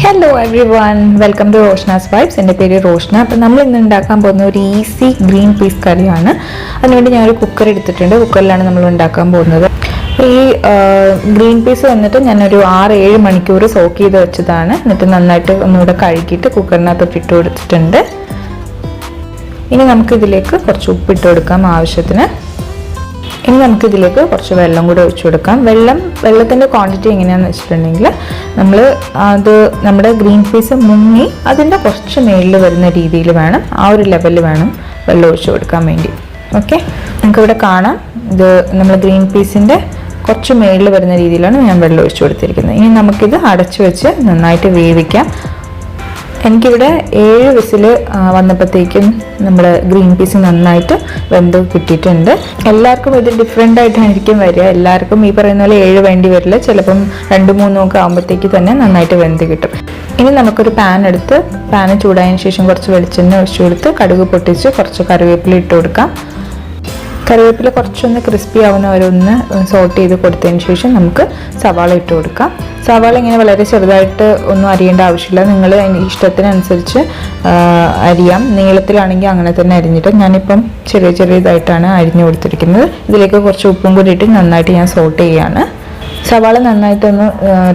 Hello everyone, welcome to Roshna's Vibes. എൻ്റെ പേര് റോഷ്ന. അപ്പം നമ്മൾ ഇന്ന് ഉണ്ടാക്കാൻ പോകുന്ന ഒരു ഈസി ഗ്രീൻ പീസ് കറിയാണ്. അതിനുവേണ്ടി ഞാനൊരു കുക്കർ എടുത്തിട്ടുണ്ട്. കുക്കറിലാണ് നമ്മൾ ഉണ്ടാക്കാൻ പോകുന്നത്. അപ്പോൾ ഈ ഗ്രീൻ പീസ് വന്നിട്ട് ഞാനൊരു 6-7 മണിക്കൂർ സോക്ക് ചെയ്ത് വെച്ചതാണ്. എന്നിട്ട് നന്നായിട്ട് ഒന്നുകൂടെ കഴുകിയിട്ട് കുക്കറിനകത്തോട്ട് ഇട്ട് കൊടുത്തിട്ടുണ്ട്. ഇനി നമുക്കിതിലേക്ക് കുറച്ച് ഉപ്പിട്ട് കൊടുക്കാം ആവശ്യത്തിന്. ഇനി നമുക്കിതിലേക്ക് കുറച്ച് വെള്ളം കൂടെ ഒഴിച്ചു കൊടുക്കാം. വെള്ളത്തിൻ്റെ ക്വാണ്ടിറ്റി എങ്ങനെയാണെന്ന് വെച്ചിട്ടുണ്ടെങ്കിൽ നമ്മുടെ ഗ്രീൻ പീസ് മുങ്ങി അതിൻ്റെ കുറച്ച് മേളിൽ വരുന്ന രീതിയിൽ വേണം, ആ ഒരു ലെവലിൽ വേണം വെള്ളം ഒഴിച്ചു കൊടുക്കാൻ വേണ്ടി. ഓക്കെ, നമുക്കിവിടെ കാണാം ഇത് നമ്മൾ ഗ്രീൻ പീസിൻ്റെ കുറച്ച് മേളിൽ വരുന്ന രീതിയിലാണ് ഞാൻ വെള്ളം ഒഴിച്ചു കൊടുത്തിരിക്കുന്നത്. ഇനി നമുക്കിത് അടച്ചു വെച്ച് നന്നായിട്ട് വേവിക്കാം. എനിക്കിവിടെ 7 വിസിൽ വന്നപ്പോഴത്തേക്കും നമ്മുടെ ഗ്രീൻ പീസ് നന്നായിട്ട് വെന്ത് കിട്ടിയിട്ടുണ്ട്. എല്ലാവർക്കും ഇത് ഡിഫറെൻ്റ് ആയിട്ടായിരിക്കും വരിക. എല്ലാവർക്കും ഈ പറയുന്ന പോലെ 7 വേണ്ടി വരില്ല. ചിലപ്പം 2-3 ഒക്കെ ആകുമ്പോഴത്തേക്ക് തന്നെ നന്നായിട്ട് വെന്ത് കിട്ടും. ഇനി നമുക്കൊരു പാൻ എടുത്ത് പാന് ചൂടായതിനു ശേഷം കുറച്ച് വെളിച്ചെണ്ണ ഒഴിച്ചു കൊടുത്ത് കടുക് പൊട്ടിച്ച് കുറച്ച് കറിവേപ്പില ഇട്ട് കൊടുക്കാം. കറിവേപ്പില കുറച്ചൊന്ന് ക്രിസ്പി ആവുന്നവരൊന്ന് സോട്ട് ചെയ്ത് കൊടുത്തതിന് ശേഷം നമുക്ക് സവാള ഇട്ട് കൊടുക്കാം. സവാള ഇങ്ങനെ വളരെ ചെറുതായിട്ട് ഒന്നും അരിയേണ്ട ആവശ്യമില്ല. നിങ്ങൾ ഇഷ്ടത്തിനനുസരിച്ച് അരിയാം. നീളത്തിലാണെങ്കിൽ അങ്ങനെ തന്നെ അരിഞ്ഞിട്ട്, ഞാനിപ്പം ചെറിയതായിട്ടാണ് അരിഞ്ഞു കൊടുത്തിരിക്കുന്നത്. ഇതിലേക്ക് കുറച്ച് ഉപ്പും കൂടി ഇട്ട് നന്നായിട്ട് ഞാൻ സോട്ട് ചെയ്യുകയാണ്. സവാള നന്നായിട്ടൊന്ന്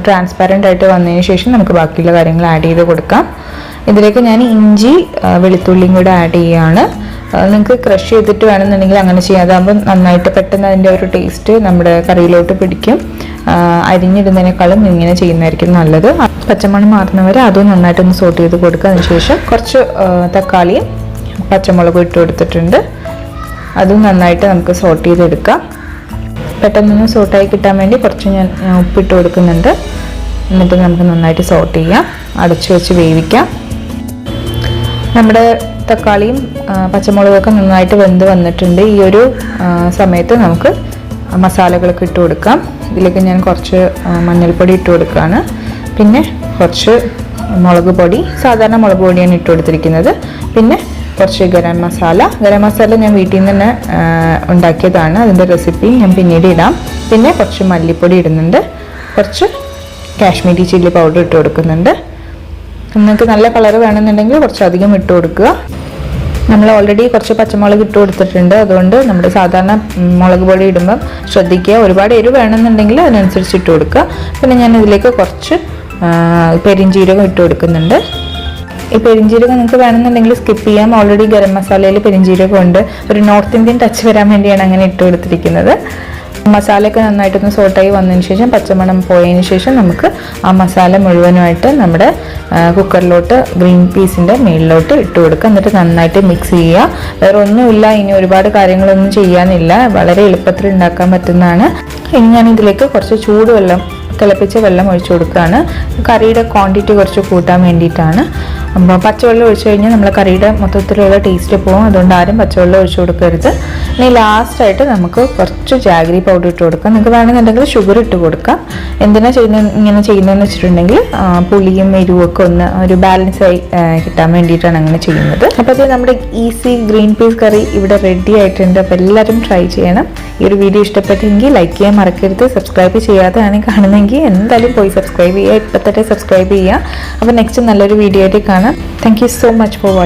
ട്രാൻസ്പാരൻ്റ് ആയിട്ട് വന്നതിന് ശേഷം നമുക്ക് ബാക്കിയുള്ള കാര്യങ്ങൾ ആഡ് ചെയ്ത് കൊടുക്കാം. ഇതിലേക്ക് ഞാൻ ഇഞ്ചി വെളുത്തുള്ളിയും കൂടെ ആഡ് ചെയ്യുകയാണ്. നിങ്ങൾക്ക് ക്രഷ് ചെയ്തിട്ട് വേണമെന്നുണ്ടെങ്കിൽ അങ്ങനെ ചെയ്യാം. അതാകുമ്പോൾ നന്നായിട്ട് പെട്ടെന്ന് അതിൻ്റെ ഒരു ടേസ്റ്റ് നമ്മുടെ കറിയിലോട്ട് പിടിക്കും. അരിഞ്ഞിടുന്നതിനേക്കാളും ഇങ്ങനെ ചെയ്യുന്നതായിരിക്കും നല്ലത്. പച്ചമണം മാറുന്നവരെ അതും നന്നായിട്ടൊന്ന് സോട്ട് ചെയ്ത് കൊടുക്കുക. അതിനുശേഷം കുറച്ച് തക്കാളിയും പച്ചമുളകും ഇട്ട് കൊടുത്തിട്ടുണ്ട്. അതും നന്നായിട്ട് നമുക്ക് സോട്ട് ചെയ്തെടുക്കാം. പെട്ടെന്നൊന്ന് സോട്ടായി കിട്ടാൻ വേണ്ടി കുറച്ച് ഞാൻ ഉപ്പിട്ട് കൊടുക്കുന്നുണ്ട്. എന്നിട്ട് നമുക്ക് നന്നായിട്ട് സോട്ട് ചെയ്യാം. അടച്ചു വെച്ച് വേവിക്കാം. നമ്മുടെ തക്കാളിയും പച്ചമുളകൊക്കെ നന്നായിട്ട് വെന്ത് വന്നിട്ടുണ്ട്. ഈ ഒരു സമയത്ത് നമുക്ക് മസാലകളൊക്കെ ഇട്ട് കൊടുക്കാം. ഇതിലേക്ക് ഞാൻ കുറച്ച് മഞ്ഞൾപ്പൊടി ഇട്ട് കൊടുക്കുകയാണ്. പിന്നെ കുറച്ച് മുളക് പൊടി, സാധാരണ മുളക് പൊടിയാണ് ഇട്ട് കൊടുത്തിരിക്കുന്നത്. പിന്നെ കുറച്ച് ഗരം മസാല ഞാൻ വീട്ടിൽ നിന്ന് തന്നെ ഉണ്ടാക്കിയതാണ്. അതിൻ്റെ റെസിപ്പി ഞാൻ പിന്നീട് ഇടാം. പിന്നെ കുറച്ച് മല്ലിപ്പൊടി ഇടുന്നുണ്ട്. കുറച്ച് കാശ്മീരി ചില്ലി പൗഡർ ഇട്ട് കൊടുക്കുന്നുണ്ട്. നിങ്ങൾക്ക് നല്ല കളർ വേണമെന്നുണ്ടെങ്കിൽ കുറച്ചധികം ഇട്ട് കൊടുക്കുക. നമ്മൾ ഓൾറെഡി കുറച്ച് പച്ചമുളക് ഇട്ട് കൊടുത്തിട്ടുണ്ട്. അതുകൊണ്ട് നമ്മുടെ സാധാരണ മുളക് പൊടി ഇടുമ്പം ശ്രദ്ധിക്കുക. ഒരുപാട് എരിവ് വേണമെന്നുണ്ടെങ്കിൽ അതിനനുസരിച്ച് ഇട്ട് കൊടുക്കുക. പിന്നെ ഞാൻ ഇതിലേക്ക് കുറച്ച് പെരിഞ്ജീരകം ഇട്ട് കൊടുക്കുന്നുണ്ട്. ഈ പെരിഞ്ജീരകം നിങ്ങൾക്ക് വേണമെന്നുണ്ടെങ്കിൽ സ്കിപ്പ് ചെയ്യാം. ഓൾറെഡി ഗരം മസാലയിൽ പെരിഞ്ജീരകം ഉണ്ട്. ഒരു നോർത്ത് ഇന്ത്യൻ ടച്ച് വരാൻ വേണ്ടിയാണ് അങ്ങനെ ഇട്ട് കൊടുത്തിരിക്കുന്നത്. മസാലയൊക്കെ നന്നായിട്ടൊന്ന് സോട്ടായി വന്നതിന് ശേഷം പച്ചമണം പോയതിന് ശേഷം നമുക്ക് ആ മസാല മുഴുവനുമായിട്ട് നമ്മുടെ കുക്കറിലോട്ട് ഗ്രീൻ പീസിൻ്റെ മേളിലോട്ട് ഇട്ട് കൊടുക്കുക. എന്നിട്ട് നന്നായിട്ട് മിക്സ് ചെയ്യുക. വേറെ ഒന്നുമില്ല, ഇനി ഒരുപാട് കാര്യങ്ങളൊന്നും ചെയ്യാനില്ല. വളരെ എളുപ്പത്തിൽ ഉണ്ടാക്കാൻ പറ്റുന്നതാണ്. ഇനി ഞാൻ ഇതിലേക്ക് കുറച്ച് ചൂടുവെള്ളം, തിളപ്പിച്ച വെള്ളം ഒഴിച്ചു കൊടുക്കുകയാണ്. കറിയുടെ ക്വാണ്ടിറ്റി കുറച്ച് കൂട്ടാൻ വേണ്ടിയിട്ടാണ്. അപ്പോൾ പച്ചവെള്ളം ഒഴിച്ചു കഴിഞ്ഞാൽ നമ്മൾ കറിയുടെ മൊത്തത്തിലുള്ള ടേസ്റ്റ് പോകും. അതുകൊണ്ട് ആരും പച്ചവെള്ളം ഒഴിച്ചു കൊടുക്കരുത്. ഇനി ലാസ്റ്റായിട്ട് നമുക്ക് കുറച്ച് ജാഗ്രി പൗഡർ ഇട്ട് കൊടുക്കാം. നിങ്ങൾക്ക് വേണമെന്നുണ്ടെങ്കിൽ ഷുഗർ ഇട്ട് കൊടുക്കാം. എന്തിനാണ് ഇങ്ങനെ ചെയ്യുന്നതെന്ന് വെച്ചിട്ടുണ്ടെങ്കിൽ പുളിയും എരിവും ഒക്കെ ഒന്ന് ഒരു ബാലൻസ് ആയി കിട്ടാൻ വേണ്ടിയിട്ടാണ് അങ്ങനെ ചെയ്യുന്നത്. അപ്പോൾ അത് നമ്മുടെ ഈസി ഗ്രീൻ പീസ് കറി ഇവിടെ റെഡി ആയിട്ടുണ്ട്. അപ്പോൾ എല്ലാവരും ട്രൈ ചെയ്യണം. ഈ ഒരു വീഡിയോ ഇഷ്ടപ്പെട്ടെങ്കിൽ ലൈക്ക് ചെയ്യാൻ മറക്കരുത്. സബ്സ്ക്രൈബ് ചെയ്യാതെയാണ് കാണുന്നതെങ്കിൽ എന്തായാലും പോയി സബ്സ്ക്രൈബ് ചെയ്യുക. ഇപ്പോഴത്തെ സബ്സ്ക്രൈബ് ചെയ്യുക. അപ്പോൾ നെക്സ്റ്റ് നല്ലൊരു വീഡിയോ ആയിട്ട് കാണാം. Thank you so much for watching.